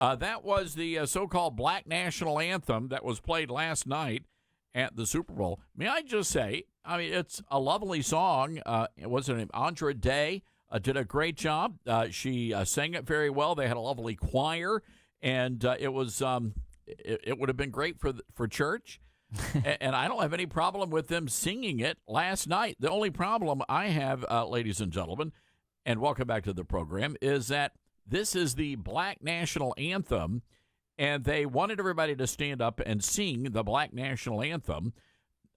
That was the so-called Black National Anthem that was played last night at the Super Bowl. May I just say, I mean, it's a lovely song. Wasn't it Andra Day did a great job. She sang it very well. They had a lovely choir, and it was it would have been great for church. And I don't have any problem with them singing it last night. The only problem I have, ladies and gentlemen, and welcome back to the program, is that this is the Black National Anthem, and they wanted everybody to stand up and sing the Black National Anthem.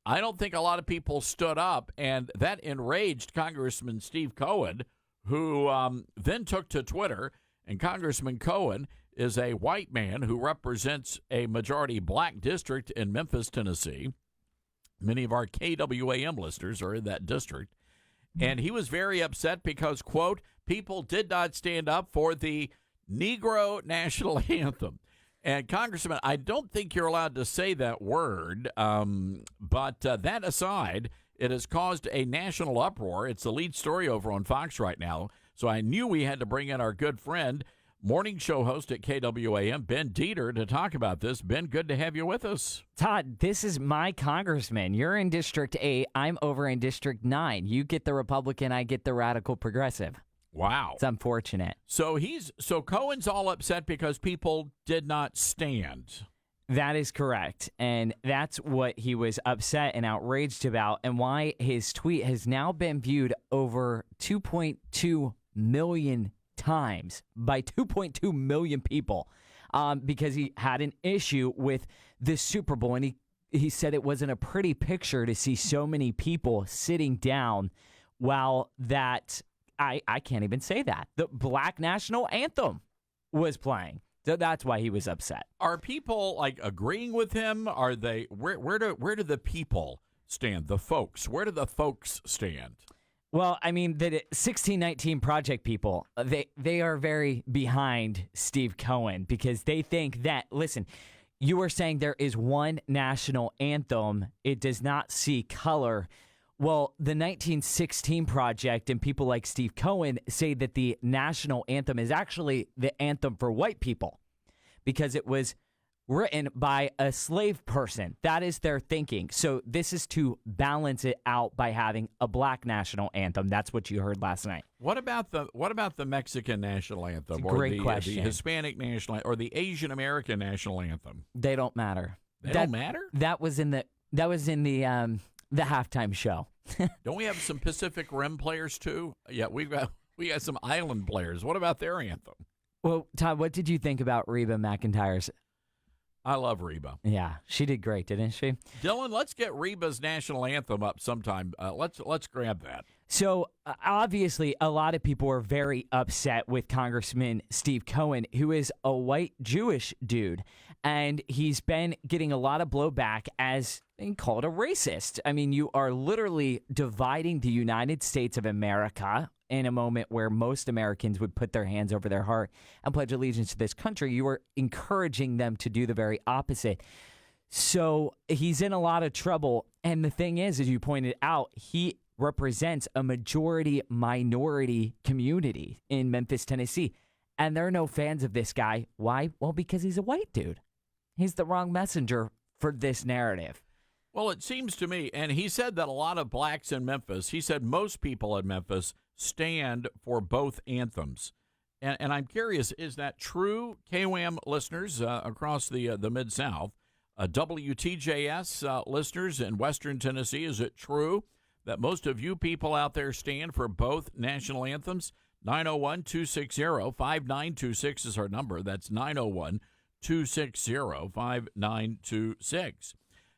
I don't think a lot of people stood up, and that enraged Congressman Steve Cohen, who then took to Twitter. And Congressman Cohen is a white man who represents a majority black district in Memphis, Tennessee. Many of our KWAM listeners are in that district. And he was very upset because, quote, people did not stand up for the Negro National Anthem. And, Congressman, I don't think you're allowed to say that word, but that aside, it has caused a national uproar. It's the lead story over on Fox right now. So I knew we had to bring in our good friend, morning show host at KWAM, Ben Dieter, to talk about this. Ben, good to have you with us. Todd, this is my congressman. You're in District 8. I'm over in District 9. You get the Republican, I get the radical progressive. Wow. It's unfortunate. So Cohen's all upset because people did not stand. That is correct. And that's what he was upset and outraged about, and why his tweet has now been viewed over 2.2 million times by 2.2 million people, because he had an issue with the Super Bowl. And he said it wasn't a pretty picture to see so many people sitting down while that, I can't even say that, the Black National Anthem was playing. So that's why he was upset. Are people like agreeing with him? Are they where do the people stand? The folks. Where do the folks stand? Well, I mean, the 1619 Project people, they are very behind Steve Cohen, because they think that, listen, you were saying there is one national anthem. It does not see color. Well, the 1916 Project and people like Steve Cohen say that the national anthem is actually the anthem for white people, because it was written by a slave person. That is their thinking. So this is to balance it out by having a black national anthem. That's what you heard last night. What about the Mexican national anthem, great question. The Hispanic national, or the Asian American national anthem? They don't matter. They don't matter? That was in the halftime show. Don't we have some Pacific Rim players too? Yeah, we got some island players. What about their anthem? Well, Todd, what did you think about Reba McEntire's? I love Reba. Yeah, she did great, didn't she? Dylan, let's get Reba's national anthem up sometime. Let's grab that. So, obviously, a lot of people are very upset with Congressman Steve Cohen, who is a white Jewish dude. And he's been getting a lot of blowback as being called a racist. I mean, you are literally dividing the United States of America in a moment where most Americans would put their hands over their heart and pledge allegiance to this country. You are encouraging them to do the very opposite. So he's in a lot of trouble. And the thing is, as you pointed out, he represents a majority-minority community in Memphis, Tennessee. And there are no fans of this guy. Why? Well, because he's a white dude. He's the wrong messenger for this narrative. Well, it seems to me, and he said that a lot of blacks in Memphis, he said most people in Memphis stand for both anthems. And I'm curious, is that true, KWAM listeners across the Mid-South, WTJS listeners in Western Tennessee, is it true that most of you people out there stand for both national anthems? 901-260-5926 is our number. That's 901-260-5926.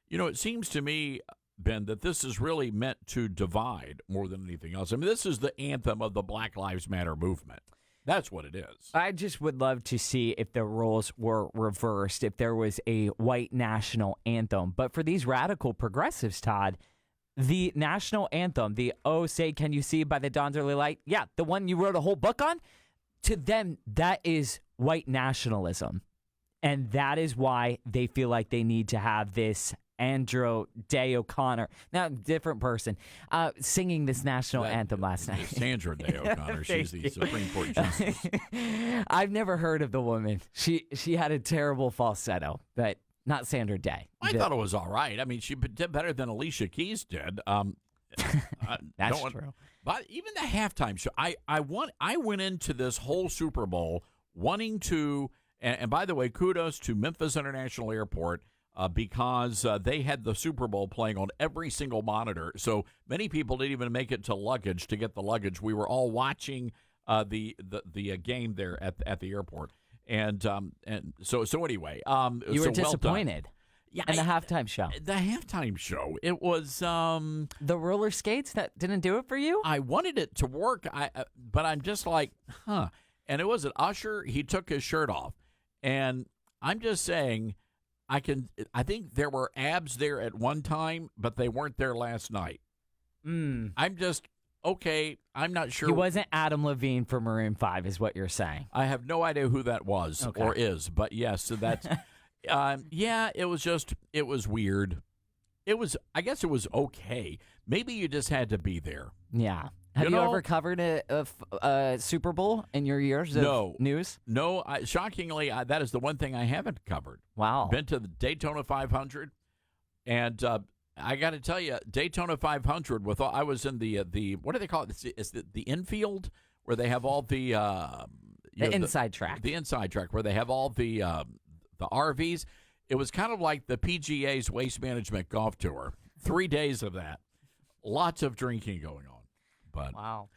You know, it seems to me, Ben, that this is really meant to divide more than anything else. I mean, this is the anthem of the Black Lives Matter movement. That's what it is. I just would love to see if the roles were reversed, if there was a white national anthem. But for these radical progressives, Todd, the national anthem, the "Oh, Say, Can You See" by the Dawn's Early Light, yeah, the one you wrote a whole book on, to them, that is white nationalism. And that is why they feel like they need to have this Andrew Day O'Connor, now different person, singing this national anthem last night. Sandra Day O'Connor. She's the Supreme Court justice. I've never heard of the woman. She had a terrible falsetto, but not Sandra Day. I thought it was all right. I mean, she did better than Alicia Keys did. That's true. But even the halftime show, I went into this whole Super Bowl wanting to, and by the way, kudos to Memphis International Airport because they had the Super Bowl playing on every single monitor. So many people didn't even make it to luggage to get the luggage. We were all watching the game there at the airport, and so anyway, you were disappointed. Yeah, and the halftime show. The halftime show. It was the roller skates that didn't do it for you. I wanted it to work, but I'm just like, huh. And it was an usher. He took his shirt off, and I'm just saying, I think there were abs there at one time, but they weren't there last night. I'm just okay. I'm not sure. He wasn't Adam Levine for Maroon 5, is what you're saying. I have no idea who that was or is, but yes, so that's. Yeah, it was weird. I guess it was okay. Maybe you just had to be there. Yeah. Have you ever covered a Super Bowl in your years of news? No. Shockingly, that is the one thing I haven't covered. Wow. Been to the Daytona 500, and I got to tell you, Daytona 500, I was in the what do they call it? It's the infield where they have all the inside track. The inside track where they have all the RVs. It was kind of like the PGA's Waste Management Golf Tour. 3 days of that. Lots of drinking going on. But wow.